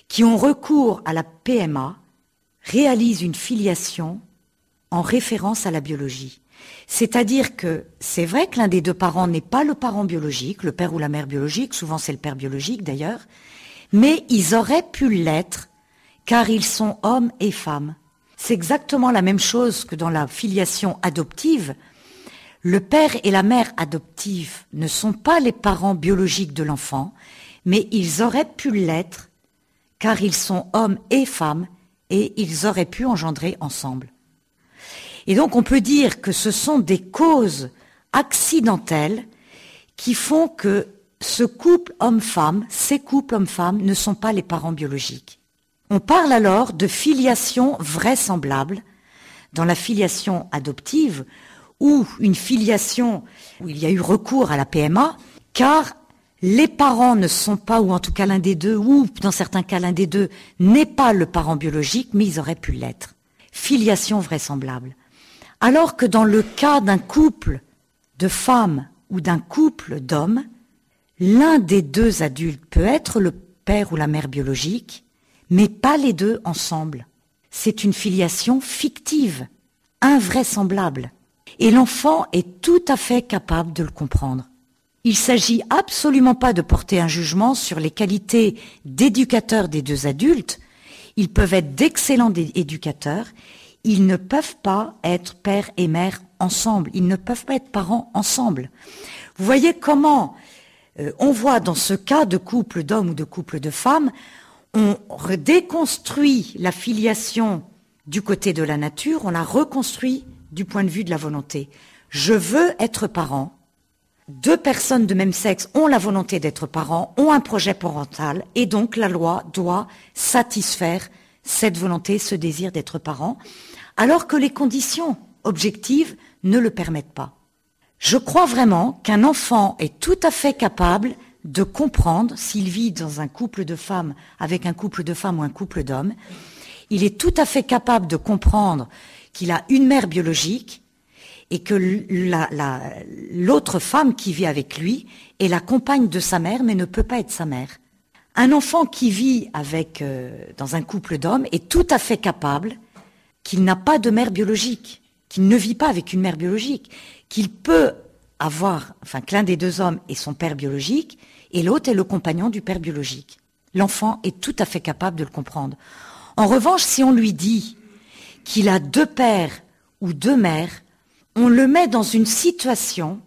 qui ont recours à la PMA, réalisent une filiation en référence à la biologie. C'est-à-dire que c'est vrai que l'un des 2 parents n'est pas le parent biologique, le père ou la mère biologique, souvent c'est le père biologique d'ailleurs, mais ils auraient pu l'être car ils sont hommes et femmes. C'est exactement la même chose que dans la filiation adoptive. Le père et la mère adoptive ne sont pas les parents biologiques de l'enfant, mais ils auraient pu l'être car ils sont hommes et femmes et ils auraient pu engendrer ensemble. Et donc on peut dire que ce sont des causes accidentelles qui font que ce couple homme-femme, ces couples hommes-femmes ne sont pas les parents biologiques. On parle alors de filiation vraisemblable dans la filiation adoptive ou une filiation où il y a eu recours à la PMA, car les parents ne sont pas, ou en tout cas l'un des deux, ou dans certains cas l'un des deux, n'est pas le parent biologique, mais ils auraient pu l'être. Filiation vraisemblable. Alors que dans le cas d'un couple de femmes ou d'un couple d'hommes, l'un des deux adultes peut être le père ou la mère biologique, mais pas les deux ensemble. C'est une filiation fictive, invraisemblable. Et l'enfant est tout à fait capable de le comprendre. Il ne s'agit absolument pas de porter un jugement sur les qualités d'éducateurs des deux adultes. Ils peuvent être d'excellents éducateurs. Ils ne peuvent pas être père et mère ensemble. Ils ne peuvent pas être parents ensemble. Vous voyez comment on voit dans ce cas de couple d'hommes ou de couple de femmes, on déconstruit la filiation du côté de la nature, on la reconstruit du point de vue de la volonté. Je veux être parent. Deux personnes de même sexe ont la volonté d'être parents, ont un projet parental, et donc la loi doit satisfaire cette volonté, ce désir d'être parent, alors que les conditions objectives ne le permettent pas. Je crois vraiment qu'un enfant est tout à fait capable de comprendre, s'il vit dans un couple de femmes, avec un couple de femmes ou un couple d'hommes, il est tout à fait capable de comprendre qu'il a une mère biologique, et que l'autre femme qui vit avec lui est la compagne de sa mère, mais ne peut pas être sa mère. Un enfant qui vit dans un couple d'hommes est tout à fait capable qu'il n'a pas de mère biologique, qu'il ne vit pas avec une mère biologique, qu'il peut que l'un des deux hommes est son père biologique et l'autre est le compagnon du père biologique. L'enfant est tout à fait capable de le comprendre. En revanche, si on lui dit qu'il a deux pères ou deux mères, on le met dans une situation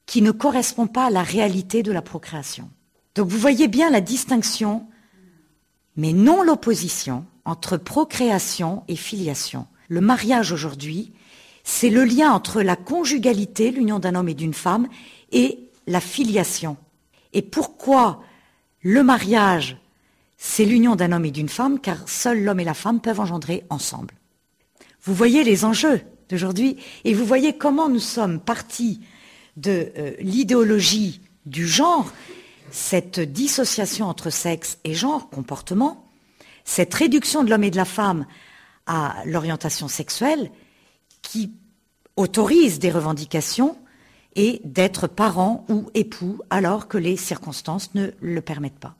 qui ne correspond pas à la réalité de la procréation. Donc vous voyez bien la distinction, mais non l'opposition, entre procréation et filiation. Le mariage aujourd'hui, c'est le lien entre la conjugalité, l'union d'un homme et d'une femme, et la filiation. Et pourquoi le mariage, c'est l'union d'un homme et d'une femme, car seuls l'homme et la femme peuvent engendrer ensemble. Vous voyez les enjeux d'aujourd'hui, et vous voyez comment nous sommes partis de l'idéologie du genre, cette dissociation entre sexe et genre, comportement, cette réduction de l'homme et de la femme à l'orientation sexuelle qui autorise des revendications et d'être parent ou époux alors que les circonstances ne le permettent pas.